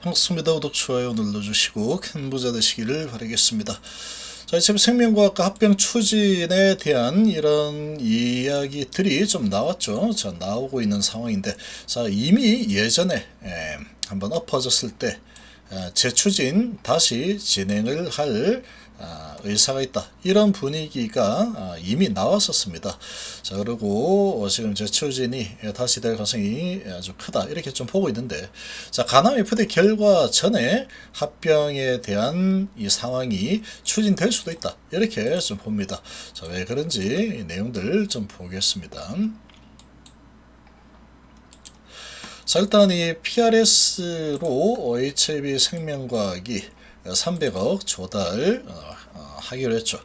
반갑습니다. 구독, 좋아요 눌러주시고 큰 부자 되시기를 바라겠습니다. 자, 지금 생명과학과 합병 추진에 대한 이런 이야기들이 좀 나왔죠. 자, 나오고 있는 상황인데, 자, 이미 예전에 한번 엎어졌을 때 재추진 다시 진행을 할 의사가 있다, 이런 분위기가 이미 나왔었습니다. 자, 그리고 지금 재추진이 다시 될 가능성이 아주 크다, 이렇게 좀 보고 있는데, 자, 간암 FD 결과 전에 합병에 대한 이 상황이 추진될 수도 있다, 이렇게 좀 봅니다. 자, 왜 그런지 내용들 좀 보겠습니다. 자, 일단 이 PRS로 HIV 생명과학이 300억 조달 하기로 했죠.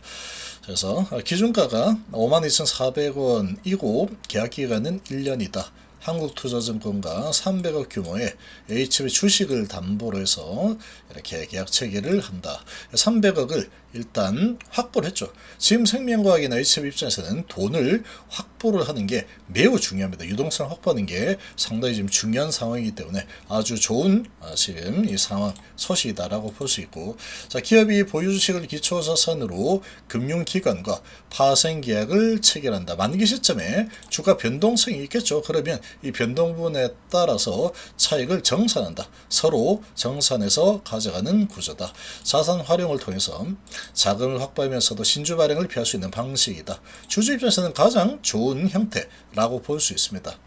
그래서 기준가가 52,400원이고 계약기간은 1년이다. 한국투자증권과 300억 규모의 HB 주식을 담보로 해서 이렇게 계약 체결을 한다. 300억을 일단 확보를 했죠. 지금 생명과학이나 HB 입장에서는 돈을 확보를 하는 게 매우 중요합니다. 유동성을 확보하는 게 상당히 지금 중요한 상황이기 때문에 아주 좋은 지금 이 상황 소식이다라고 볼 수 있고, 자, 기업이 보유 주식을 기초자산으로 금융기관과 파생계약을 체결한다. 만기 시점에 주가 변동성이 있겠죠. 그러면 이 변동 부분에 따라서 차익을 정산한다. 서로 정산해서 가져가는 구조다. 자산 활용을 통해서 자금을 확보하면서도 신주 발행을 피할 수 있는 방식이다. 주주 입장에서는 가장 좋은 형태라고 볼 수 있습니다.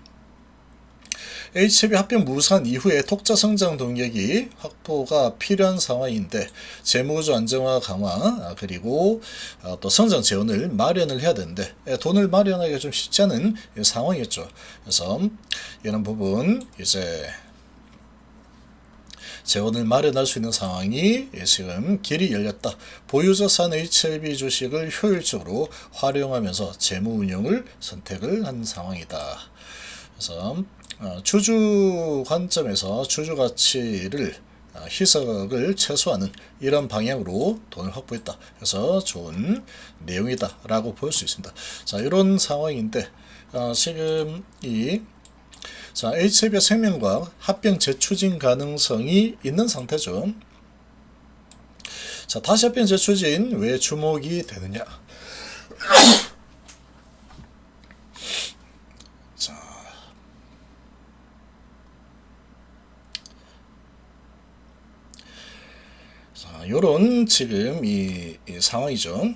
HB 합병 무산 이후에 독자 성장 동력이 확보가 필요한 상황인데, 재무구조 안정화 강화, 그리고 또 성장 재원을 마련을 해야 되는데 돈을 마련하기가 좀 쉽지 않은 상황이었죠. 그래서 이런 부분 이제 재원을 마련할 수 있는 상황이 지금 길이 열렸다. 보유자산 HLB 주식을 효율적으로 활용하면서 재무 운영을 선택을 한 상황이다. 그래서 주주 관점에서 주주 가치를 희석을 최소화하는 이런 방향으로 돈을 확보했다. 그래서 좋은 내용이다 라고 볼 수 있습니다. 자, 이런 상황인데 지금 자, HB와 생명과학 합병 재추진 가능성이 있는 상태죠. 자, 다시 합병 재추진 왜 주목이 되느냐? 자, 요런 지금 이 상황이죠.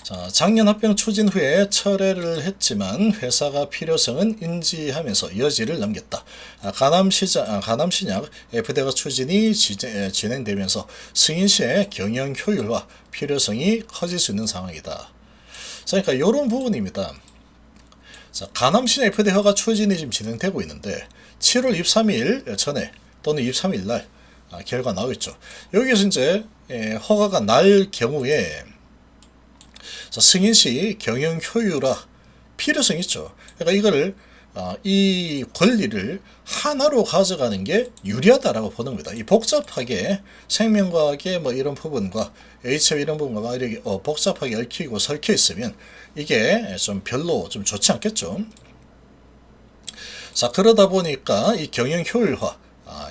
자, 작년 합병 추진 후에 철회를 했지만 회사가 필요성은 인지하면서 여지를 남겼다. 간암신약 FDA가 추진이 진행되면서 승인 시의 경영 효율과 필요성이 커질 수 있는 상황이다. 자, 그러니까 이런 부분입니다. 자, 간암신약 FDA 허가 추진이 지금 진행되고 있는데 7월 23일 전에 또는 23일 날 결과 나오겠죠. 여기에서 이제 허가가 날 경우에 승인 시 경영 효율화 필요성이 있죠. 그러니까 이거를 이 권리를 하나로 가져가는 게 유리하다라고 보는 겁니다. 이 복잡하게 생명과학의 뭐 이런 부분과 HIV 이런 부분과 막 이렇게 복잡하게 얽히고 설켜 있으면 이게 좀 별로 좀 좋지 않겠죠. 자, 그러다 보니까 이 경영 효율화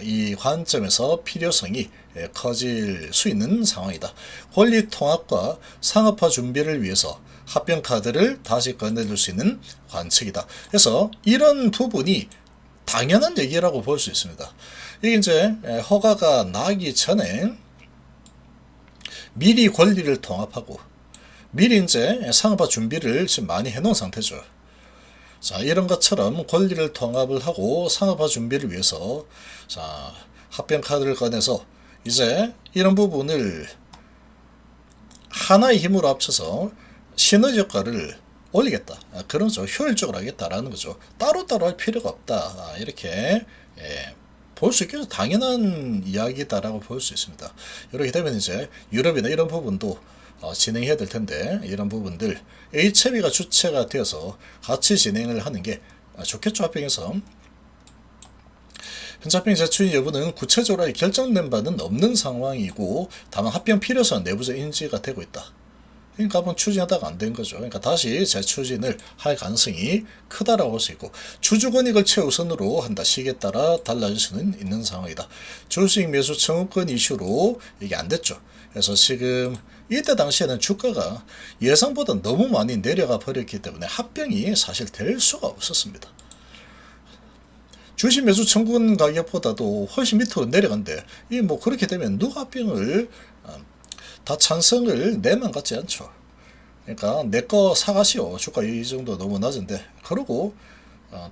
이 관점에서 필요성이 커질 수 있는 상황이다. 권리 통합과 상업화 준비를 위해서 합병 카드를 다시 꺼내줄 수 있는 관측이다. 그래서 이런 부분이 당연한 얘기라고 볼 수 있습니다. 이게 이제 허가가 나기 전에 미리 권리를 통합하고 미리 이제 상업화 준비를 지금 많이 해놓은 상태죠. 자, 이런 것처럼 권리를 통합을 하고 상업화 준비를 위해서 자, 합병 카드를 꺼내서 이제 이런 부분을 하나의 힘으로 합쳐서 시너지 효과를 올리겠다. 그런 거죠. 효율적으로 하겠다라는 거죠. 따로따로 할 필요가 없다. 이렇게 볼 수 있겠죠. 당연한 이야기다라고 볼 수 있습니다. 이렇게 되면 이제 유럽이나 이런 부분도 진행해야 될 텐데, 이런 부분들 HB가 주체가 되어서 같이 진행을 하는 게 좋겠죠. 합병에서 현재 합병 재추진 여부는 구체적으로 결정된 바는 없는 상황이고, 다만 합병 필요성 내부적 인지가 되고 있다. 그러니까 한번 추진하다가 안 된 거죠. 그러니까 다시 재추진을 할 가능성이 크다라고 볼 수 있고, 주주권익을 최우선으로 한다 시기에 따라 달라질 수는 있는 상황이다. 주식 매수 청구권 이슈로 이게 안 됐죠. 그래서 지금 이때 당시에는 주가가 예상보다 너무 많이 내려가 버렸기 때문에 합병이 사실 될 수가 없었습니다. 주식 매수 청구권 가격보다도 훨씬 밑으로 내려간대. 이 뭐 그렇게 되면 누가 합병을 다 찬성을 내만 같지 않죠. 그러니까 내 거 사가시오. 주가 이 정도 너무 낮은데. 그러고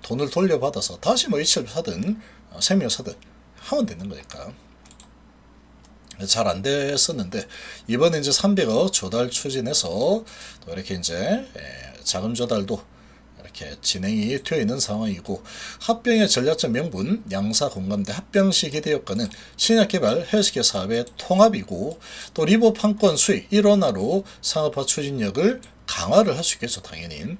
돈을 돌려받아서 다시 뭐 H를 사든 생명 사든 하면 되는 거니까. 잘 안 됐었는데 이번에 이제 300억 조달 추진해서 또 이렇게 이제 자금 조달도 이렇게 진행이 되어 있는 상황이고, 합병의 전략적 명분 양사 공감대 합병 시 기대효과는 신약개발 헬스케어 사업의 통합이고, 또 리버 판권 수익 일원화로 상업화 추진력을 강화를 할 수 있겠죠. 당연히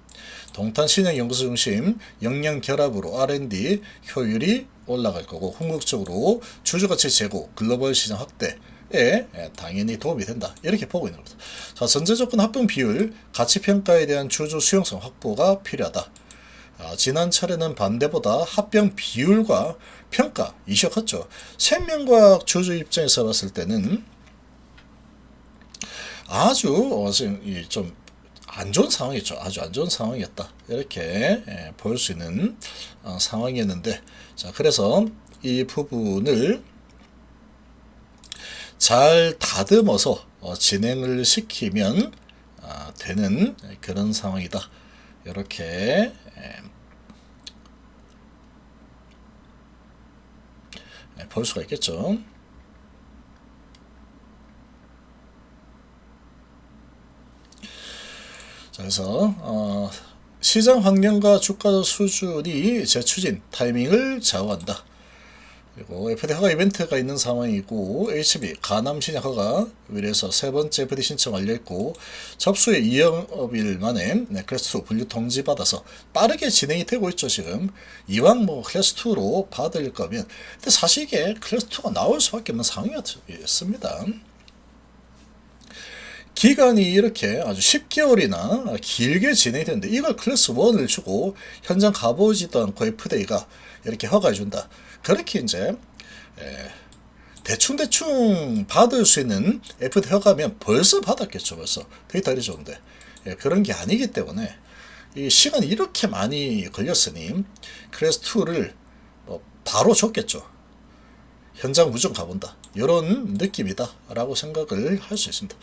동탄 신형 연구소 중심 역량 결합으로 R&D 효율이 올라갈 거고, 궁극적으로 주주가치 제고 글로벌 시장 확대 당연히 도움이 된다. 이렇게 보고 있는 겁니다. 자, 전제조건 합병 비율, 가치평가에 대한 주주 수용성 확보가 필요하다. 지난 차례는 반대보다 합병 비율과 평가 이슈가 컸죠. 생명과학 주주 입장에서 봤을 때는 아주 좀 안 좋은 상황이었죠. 아주 안 좋은 상황이었다. 이렇게 볼 수 있는 상황이었는데, 자, 그래서 이 부분을 잘 다듬어서 진행을 시키면 되는 그런 상황이다. 이렇게 볼 수가 있겠죠. 자, 그래서 시장 환경과 주가 수준이 재추진 타이밍을 좌우한다. 그리고 FD 허가 이벤트가 있는 상황이고, HB 가남 신약 허가 위에서 세 번째 FD 신청 완료했고, 접수의 2영업일 만에 클래스 2 분류 통지 받아서 빠르게 진행이 되고 있죠. 지금 이왕 뭐 클래스 2로 받을 거면, 근데 사실 이게 클래스 2가 나올 수밖에 없는 상황이었습니다. 기간이 이렇게 아주 10개월이나 길게 진행이 되는데, 이걸 클래스 1을 주고 현장 가보지도 않고 FDA가 이렇게 허가해준다. 그렇게 이제 대충 받을 수 있는 FD 허가면 벌써 받았겠죠. 벌써 데이터 좋은데 그런 게 아니기 때문에 이 시간이 이렇게 많이 걸렸으니 클래스 2를 바로 줬겠죠. 현장 무조건 가본다. 이런 느낌이다 라고 생각을 할 수 있습니다.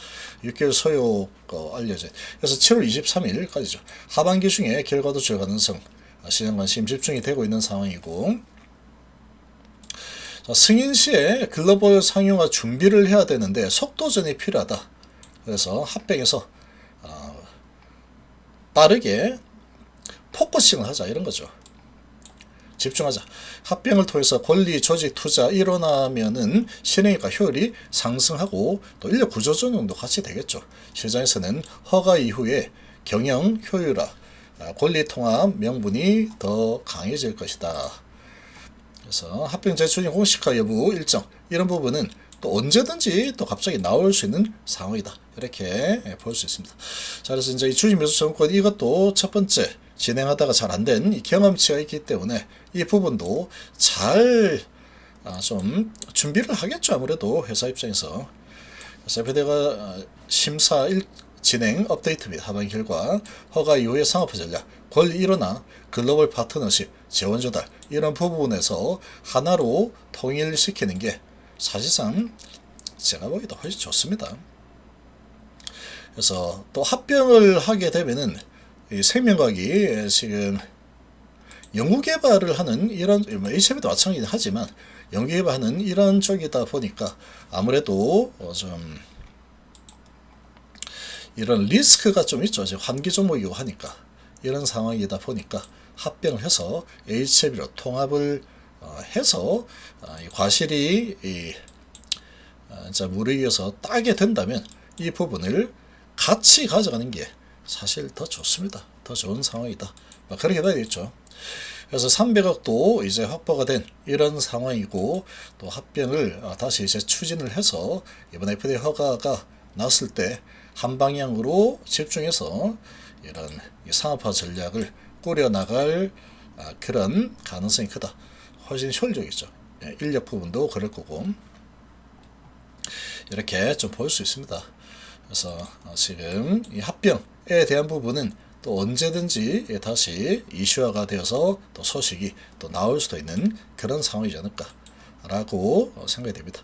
6개월 소요 알려져. 그래서 7월 23일까지죠. 하반기 중에 결과 도출 가능성 시장 관심 집중이 되고 있는 상황이고, 자, 승인 시에 글로벌 상용화 준비를 해야 되는데 속도전이 필요하다. 그래서 합병해서 빠르게 포커싱을 하자 이런 거죠. 집중하자. 합병을 통해서 권리 조직 투자 일어나면은 실행과 효율이 상승하고 또 인력 구조조정도 같이 되겠죠. 시장에서는 허가 이후에 경영 효율화, 권리 통합 명분이 더 강해질 것이다. 그래서 합병 재추진 공식화 여부 일정 이런 부분은 또 언제든지 또 갑자기 나올 수 있는 상황이다. 이렇게 볼 수 있습니다. 자, 그래서 이제 이 주식 매수 정권 이것도 첫 번째 진행하다가 잘 안 된 경험치가 있기 때문에 이 부분도 잘 좀 준비를 하겠죠. 아무래도 회사 입장에서. 그래서 FDA가 심사 진행 업데이트 및 하반 결과, 허가 이후의 상업화 전략, 권리 일원화, 글로벌 파트너십, 재원 조달 이런 부분에서 하나로 통일시키는 게 사실상 제가 보기에도 훨씬 좋습니다. 그래서 또 합병을 하게 되면은 이 생명과학이 지금 연구개발을 하는 이런 HM도 마찬가지긴 하지만 연구개발하는 이런 쪽이다 보니까 아무래도 좀 이런 리스크가 좀 있죠. 환기 종목이고 하니까 이런 상황이다 보니까 합병을 해서 HM으로 통합을 해서 과실이 무르익어서 따게 된다면 이 부분을 같이 가져가는 게 사실 더 좋습니다. 더 좋은 상황이다. 그렇게 봐야 되겠죠. 그래서 300억도 이제 확보가 된 이런 상황이고, 또 합병을 다시 이제 추진을 해서 이번 FDA 허가가 났을 때 한 방향으로 집중해서 이런 상업화 전략을 꾸려나갈 그런 가능성이 크다. 훨씬 효율적이죠. 인력 부분도 그럴 거고 이렇게 좀 볼 수 있습니다. 그래서 지금 이 합병에 대한 부분은 또 언제든지 다시 이슈화가 되어서 또 소식이 또 나올 수도 있는 그런 상황이지 않을까라고 생각이 됩니다.